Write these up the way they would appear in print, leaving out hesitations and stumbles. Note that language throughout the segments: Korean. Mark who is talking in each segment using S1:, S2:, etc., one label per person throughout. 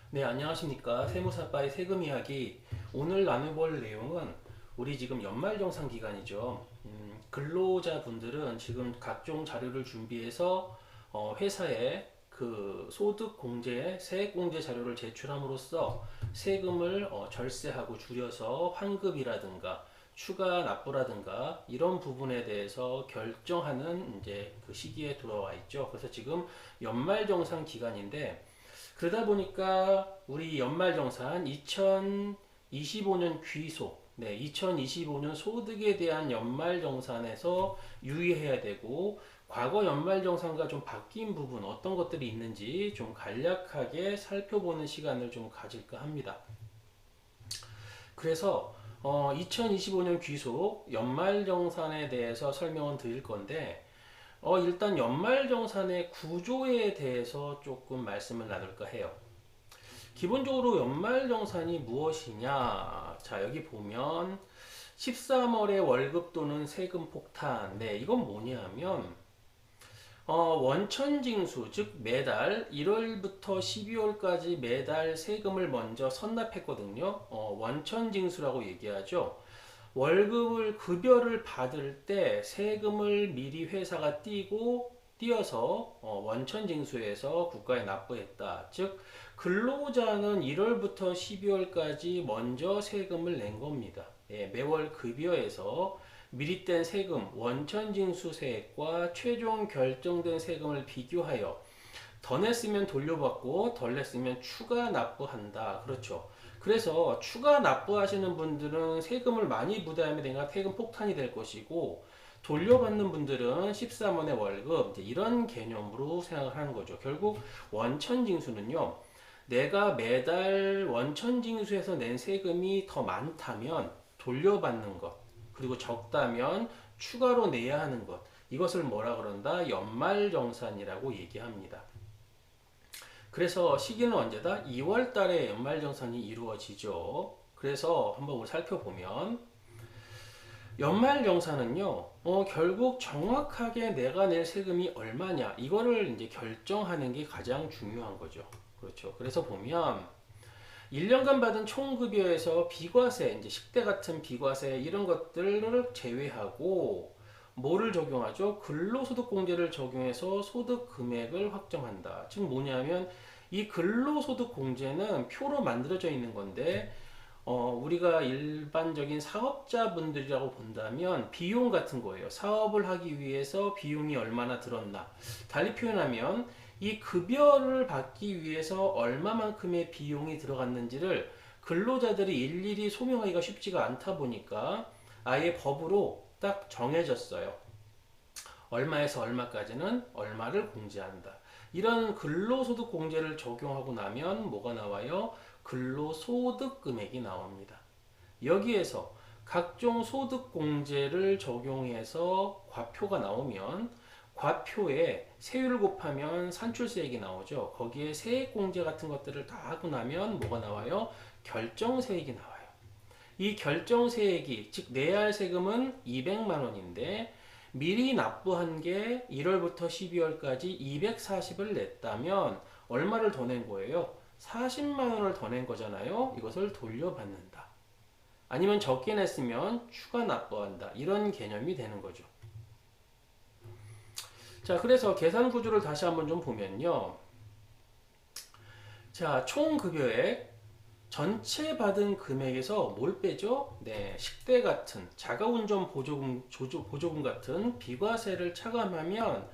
S1: 네, 안녕하십니까. 세무사빠의 세금 이야기. 오늘 나눠볼 내용은 우리 지금 연말정산 기간이죠. 근로자분들은 지금 각종 자료를 준비해서 회사에 그 소득공제, 세액공제 자료를 제출함으로써 세금을 절세하고 줄여서 환급이라든가 추가 납부라든가 이런 부분에 대해서 결정하는 이제 그 시기에 들어와 있죠. 그래서 지금 연말정산 기간인데 그러다 보니까 우리 연말정산 2025년 귀속, 2025년 소득에 대한 연말정산에서 유의해야 되고 과거 연말정산과 좀 바뀐 부분 어떤 것들이 있는지 좀 간략하게 살펴보는 시간을 좀 가질까 합니다. 그래서 2025년 귀속 연말정산에 대해서 설명을 드릴 건데 일단 연말정산의 구조에 대해서 조금 말씀을 나눌까 해요. 기본적으로 연말정산이 무엇이냐? 자, 여기 보면 13월에 월급 또는 세금 폭탄. 네, 이건 뭐냐면 원천징수, 즉 매달 1월부터 12월까지 매달 세금을 먼저 선납했거든요. 원천징수라고 얘기하죠. 월급을 급여를 받을 때 세금을 미리 회사가 띄어서 원천징수해서 국가에 납부했다. 즉 근로자는 1월부터 12월까지 먼저 세금을 낸 겁니다. 예, 매월 급여에서 미리 뗀 세금 원천징수세액과 최종 결정된 세금을 비교하여 더 냈으면 돌려받고 덜 냈으면 추가 납부한다. 그렇죠. 그래서 추가 납부하시는 분들은 세금을 많이 부담하면 내가 세금 폭탄이 될 것이고 돌려받는 분들은 13원의 월급 이제 이런 개념으로 생각을 하는 거죠. 결국 원천징수는요. 내가 매달 원천징수에서 낸 세금이 더 많다면 돌려받는 것 그리고 적다면 추가로 내야 하는 것 이것을 뭐라 그런다? 연말정산이라고 얘기합니다. 그래서 시기는 언제다? 2월 달에 연말정산이 이루어지죠. 그래서 한번 우리 살펴보면 연말정산은요, 결국 정확하게 내가 낼 세금이 얼마냐, 이거를 이제 결정하는 게 가장 중요한 거죠. 그렇죠. 그래서 보면 1년간 받은 총급여에서 비과세, 이제 식대 같은 비과세 이런 것들을 제외하고 뭐를 적용하죠? 근로소득공제를 적용해서 소득 금액을 확정한다. 즉 뭐냐면 이 근로소득공제는 표로 만들어져 있는 건데 우리가 일반적인 사업자분들이라고 본다면 비용 같은 거예요. 사업을 하기 위해서 비용이 얼마나 들었나. 달리 표현하면 이 급여를 받기 위해서 얼마만큼의 비용이 들어갔는지를 근로자들이 일일이 소명하기가 쉽지가 않다 보니까 아예 법으로 딱 정해졌어요. 얼마에서 얼마까지는 얼마를 공제한다. 이런 근로소득 공제를 적용하고 나면 뭐가 나와요? 근로소득 금액이 나옵니다. 여기에서 각종 소득 공제를 적용해서 과표가 나오면 과표에 세율을 곱하면 산출세액이 나오죠. 거기에 세액공제 같은 것들을 다 하고 나면 뭐가 나와요? 결정세액이 나와요. 이 결정세액이 즉 내야 할 세금은 200만 원인데 미리 납부한 게 1월부터 12월까지 240을 냈다면 얼마를 더 낸 거예요? 40만 원을 더 낸 거잖아요. 이것을 돌려받는다. 아니면 적게 냈으면 추가 납부한다. 이런 개념이 되는 거죠. 자, 그래서 계산 구조를 다시 한번 좀 보면요. 자, 총 급여액 전체 받은 금액에서 뭘 빼죠? 네, 식대 같은 자가운전 보조금 같은 비과세를 차감하면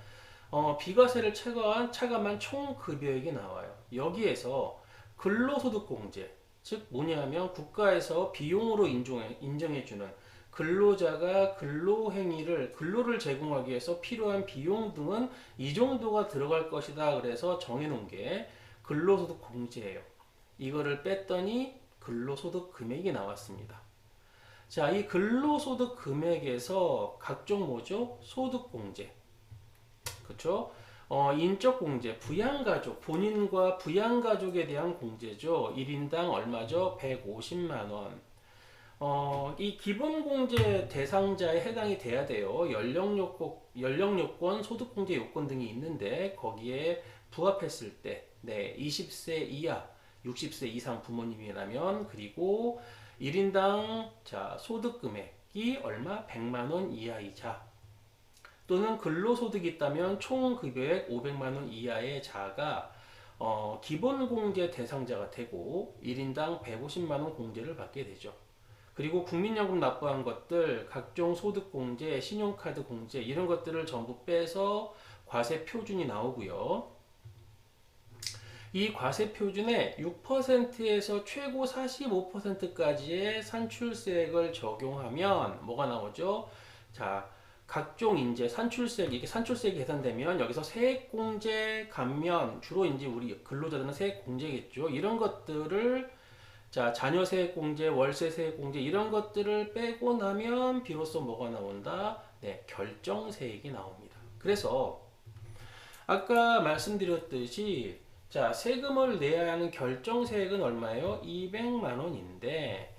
S1: 비과세를 차감한 총 급여액이 나와요. 여기에서 근로소득공제, 즉 뭐냐면 국가에서 비용으로 인정해주는 근로자가 근로를 제공하기 위해서 필요한 비용 등은 이 정도가 들어갈 것이다. 그래서 정해놓은 게 근로소득공제예요. 이거를 뺐더니 근로소득 금액이 나왔습니다. 자, 이 근로소득 금액에서 각종 뭐죠? 소득공제, 그렇죠? 인적공제, 부양가족, 본인과 부양가족에 대한 공제죠. 1인당 얼마죠? 150만 원. 이 기본공제 대상자에 해당이 돼야 돼요. 연령요건, 소득공제 요건 등이 있는데 거기에 부합했을 때, 네, 20세 이하, 60세 이상 부모님이라면. 그리고 1인당 자 소득 금액이 얼마? 100만 원 이하이자, 또는 근로소득이 있다면 총 급여액 500만 원 이하의 자가 기본공제 대상자가 되고 1인당 150만 원 공제를 받게 되죠. 그리고 국민연금 납부한 것들, 각종 소득공제, 신용카드 공제 이런 것들을 전부 빼서 과세 표준이 나오고요. 이 과세 표준에 6%에서 최고 45%까지의 산출세액을 적용하면 뭐가 나오죠? 자, 각종 이제 산출세, 이게 산출세액이 계산되면 여기서 세액공제 감면, 주로 이제 우리 근로자들은 세액공제겠죠. 이런 것들을 자, 자녀세액공제, 월세세액공제 이런 것들을 빼고 나면 비로소 뭐가 나온다? 네, 결정세액이 나옵니다. 그래서 아까 말씀드렸듯이 자, 세금을 내야 하는 결정세액은 얼마예요? 200만 원인데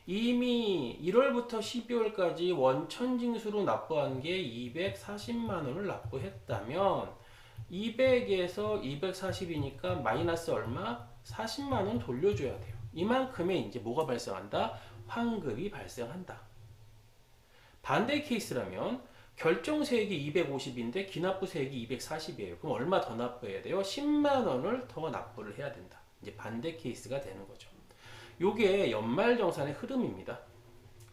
S1: 이미 1월부터 12월까지 원천징수로 납부한 게 240만 원을 납부했다면 200에서 240이니까 마이너스 얼마? 40만 원 돌려줘야 돼요. 이만큼의 이제 뭐가 발생한다? 환급이 발생한다. 반대 케이스라면 결정세액이 250인데 기납부세액이 240이에요. 그럼 얼마 더 납부해야 돼요? 10만 원을 더 납부를 해야 된다. 이제 반대 케이스가 되는 거죠. 요게 연말정산의 흐름입니다.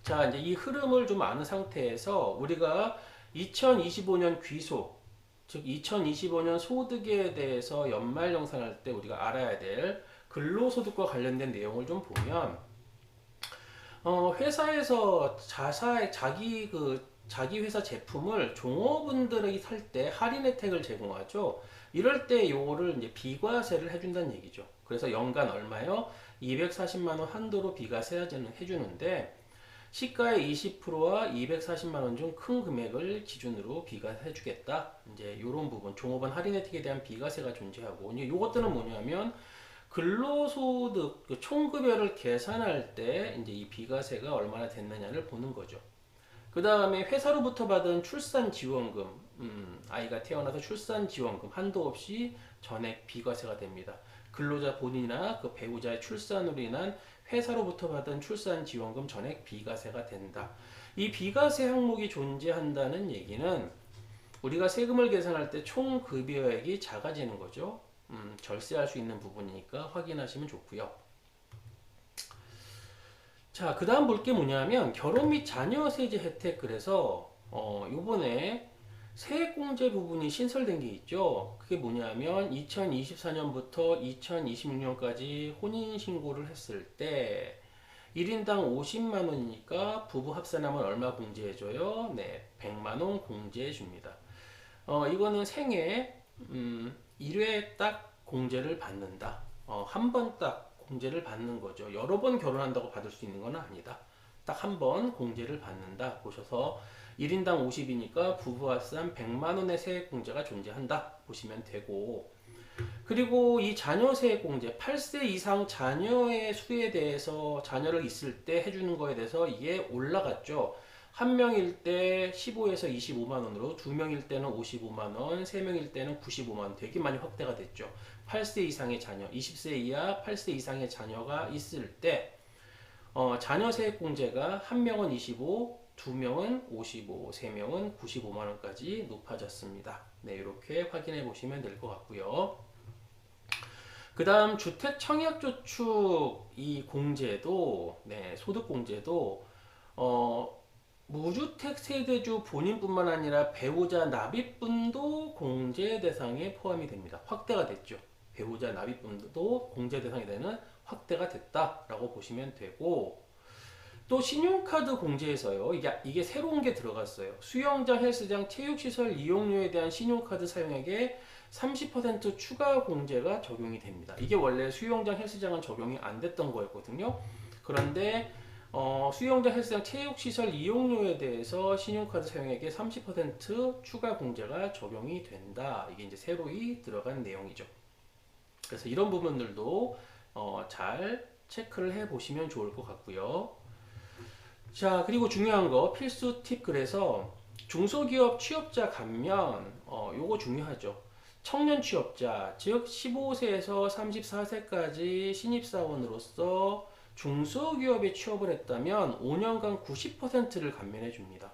S1: 자, 이제 이 흐름을 좀 아는 상태에서 우리가 2025년 귀속, 즉 2025년 소득에 대해서 연말정산할 때 우리가 알아야 될 근로소득과 관련된 내용을 좀 보면 회사에서 자기 회사 제품을 종업원들이 살 때 할인 혜택을 제공하죠. 이럴 때 요거를 이제 비과세를 해준다는 얘기죠. 그래서 연간 얼마요? 240만 원 한도로 비과세 해주는데 시가의 20%와 240만 원 중 큰 금액을 기준으로 비과세 해주겠다. 이제 요런 부분 종업원 할인 혜택에 대한 비과세가 존재하고, 이제 요것들은 뭐냐면 근로소득 그 총급여를 계산할 때 이제 이 비과세가 얼마나 됐느냐를 보는 거죠. 그 다음에 회사로부터 받은 출산지원금, 아이가 태어나서 출산지원금 한도 없이 전액 비과세가 됩니다. 근로자 본인이나 그 배우자의 출산으로 인한 회사로부터 받은 출산지원금 전액 비과세가 된다. 이 비과세 항목이 존재한다는 얘기는 우리가 세금을 계산할 때 총급여액이 작아지는 거죠. 절세할 수 있는 부분이니까 확인하시면 좋고요. 자, 그 다음 볼 게 뭐냐면 결혼 및 자녀 세제 혜택. 그래서 요번에 세액공제 부분이 신설된 게 있죠. 그게 뭐냐면 2024년부터 2026년까지 혼인신고를 했을 때 1인당 50만 원이니까 부부 합산하면 얼마 공제해줘요? 네, 100만 원 공제해줍니다. 이거는 생애 1회 딱 공제를 받는다. 한 번 딱 공제를 받는 거죠. 여러 번 결혼한다고 받을 수 있는 건 아니다. 딱 한 번 공제를 받는다 보셔서 1인당 50이니까 부부 합산 100만 원의 세액공제가 존재한다 보시면 되고, 그리고 이 자녀 세액공제 8세 이상 자녀의 수에 대해서 자녀를 있을 때 해주는 거에 대해서 이게 올라갔죠. 한 명일 때 15에서 25만 원으로, 두 명일 때는 55만 원, 세 명일 때는 95만 원 되게 많이 확대가 됐죠. 8세 이상의 자녀, 20세 이하 8세 이상의 자녀가 있을 때 자녀 세액공제가 한 명은 25, 두 명은 55, 세 명은 95만 원까지 높아졌습니다. 네, 이렇게 확인해 보시면 될 것 같고요. 그 다음 주택 청약저축 이 공제도, 네, 소득공제도 무주택 세대주 본인뿐만 아니라 배우자 납입분도 공제 대상에 포함이 됩니다. 확대가 됐죠. 배우자 납입분도 공제 대상이 되는 확대가 됐다라고 보시면 되고, 또 신용카드 공제에서요. 이게 새로운 게 들어갔어요. 수영장, 헬스장, 체육시설 이용료에 대한 신용카드 사용액에 30% 추가 공제가 적용이 됩니다. 이게 원래 수영장, 헬스장은 적용이 안 됐던 거였거든요. 그런데 수영장, 헬스장, 체육시설 이용료에 대해서 신용카드 사용액에 30% 추가 공제가 적용이 된다. 이게 이제 새로이 들어간 내용이죠. 그래서 이런 부분들도 잘 체크를 해 보시면 좋을 것 같고요. 자, 그리고 중요한 거 필수 팁. 그래서 중소기업 취업자 감면 요거 중요하죠. 청년 취업자, 즉 15세에서 34세까지 신입사원으로서 중소기업에 취업을 했다면 5년간 90%를 감면해 줍니다.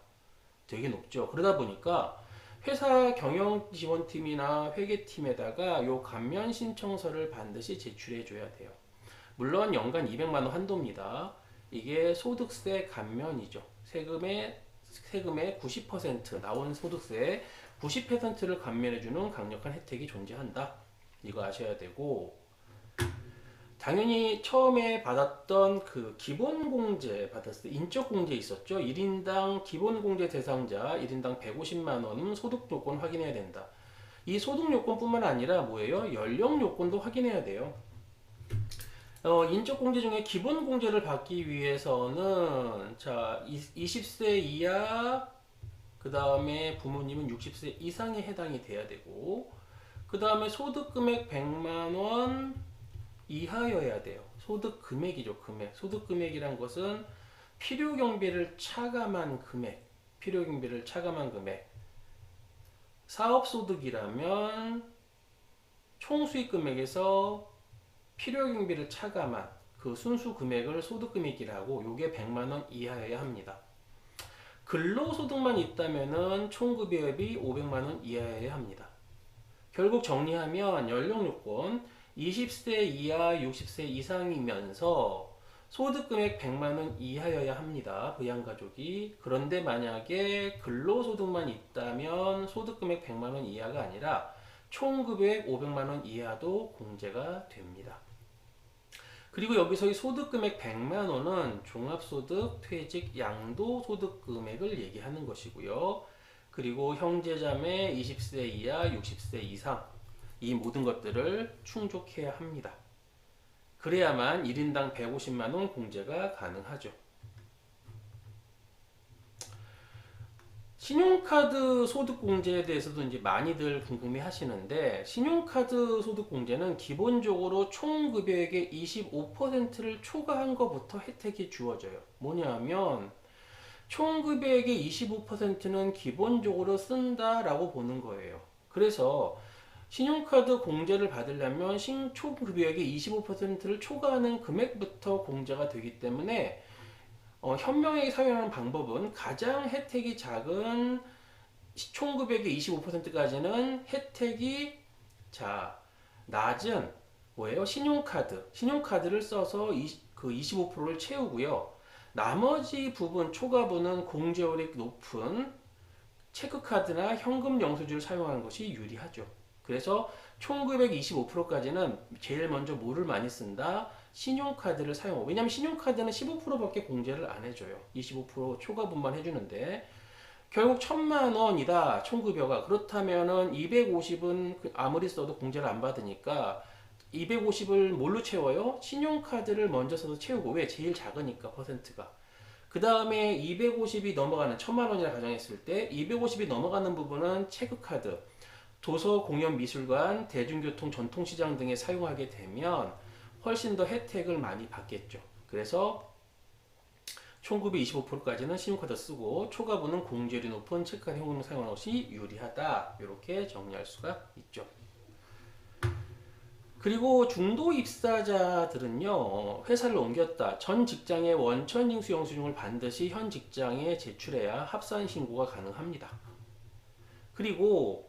S1: 되게 높죠. 그러다 보니까 회사 경영지원팀이나 회계팀에다가 요 감면 신청서를 반드시 제출해 줘야 돼요. 물론 연간 200만 원 한도입니다. 이게 소득세 감면이죠. 세금의 90% 나온 소득세 90%를 감면해주는 강력한 혜택이 존재한다. 이거 아셔야 되고, 당연히 처음에 받았던 그 기본공제 받았을 때 인적공제 있었죠. 1인당 기본공제 대상자 1인당 150만 원은 소득 요건 확인해야 된다. 이 소득 요건뿐만 아니라 뭐예요? 연령 요건도 확인해야 돼요. 인적공제 중에 기본공제를 받기 위해서는 자 20세 이하, 그 다음에 부모님은 60세 이상에 해당이 돼야 되고, 그 다음에 소득 금액 100만 원 이하여야 돼요. 소득 금액이죠. 금액. 소득 금액이란 것은 필요 경비를 차감한 금액. 필요 경비를 차감한 금액. 사업 소득이라면 총 수익 금액에서 필요 경비를 차감한 그 순수 금액을 소득 금액이라고, 요게 100만 원 이하여야 합니다. 근로소득만 있다면은 총급여액이 500만 원 이하여야 합니다. 결국 정리하면 연령 요건 20세 이하 60세 이상이면서 소득금액 100만 원 이하여야 합니다. 부양가족이. 그런데 만약에 근로소득만 있다면 소득금액 100만 원 이하가 아니라 총급여액 500만 원 이하도 공제가 됩니다. 그리고 여기서 이 소득금액 100만 원은 종합소득, 퇴직, 양도소득 금액을 얘기하는 것이고요. 그리고 형제자매 20세 이하, 60세 이상, 이 모든 것들을 충족해야 합니다. 그래야만 1인당 150만 원 공제가 가능하죠. 신용카드 소득공제에 대해서도 이제 많이들 궁금해 하시는데, 신용카드 소득공제는 기본적으로 총급여액의 25%를 초과한 것부터 혜택이 주어져요. 뭐냐면, 총급여액의 25%는 기본적으로 쓴다라고 보는 거예요. 그래서 신용카드 공제를 받으려면 총급여액의 25%를 초과하는 금액부터 공제가 되기 때문에 현명하게 사용하는 방법은 가장 혜택이 작은 총급액의 25%까지는 혜택이 낮은 뭐예요? 신용카드를 써서 그 25%를 채우고요. 나머지 부분 초과분은 공제율이 높은 체크카드나 현금 영수증을 사용하는 것이 유리하죠. 그래서 총급액 25%까지는 제일 먼저 뭐를 많이 쓴다? 신용카드를 사용하고. 왜냐하면 신용카드는 15%밖에 공제를 안 해줘요. 25% 초과분만 해주는데, 결국 1000만 원이다 총급여가. 그렇다면은 250은 아무리 써도 공제를 안 받으니까 250을 뭘로 채워요? 신용카드를 먼저 써서 채우고. 왜? 제일 작으니까 퍼센트가. 그 다음에 250이 넘어가는 1000만 원이라 가정했을 때 250이 넘어가는 부분은 체크카드, 도서, 공연, 미술관, 대중교통, 전통시장 등에 사용하게 되면 훨씬 더 혜택을 많이 받겠죠. 그래서 총급의 25%까지는 신용카드 쓰고 초과분은 공제율이 높은 체크카드 현금을 사용하는 것이 유리하다. 이렇게 정리할 수가 있죠. 그리고 중도 입사자들은요, 회사를 옮겼다. 전 직장의 원천징수 영수증을 반드시 현 직장에 제출해야 합산 신고가 가능합니다. 그리고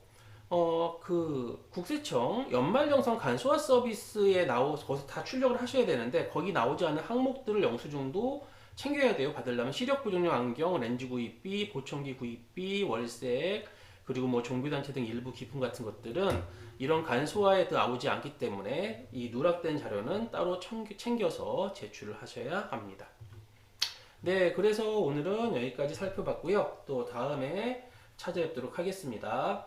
S1: 그 국세청 연말정산 간소화 서비스에 거기서 다 출력을 하셔야 되는데, 거기 나오지 않은 항목들을 영수증도 챙겨야 돼요. 받으려면 시력 보정용 안경, 렌즈 구입비, 보청기 구입비, 월세액, 그리고 뭐 종교단체 등 일부 기품 같은 것들은 이런 간소화에 나오지 않기 때문에 이 누락된 자료는 따로 챙겨서 제출을 하셔야 합니다. 네, 그래서 오늘은 여기까지 살펴봤고요. 또 다음에 찾아뵙도록 하겠습니다.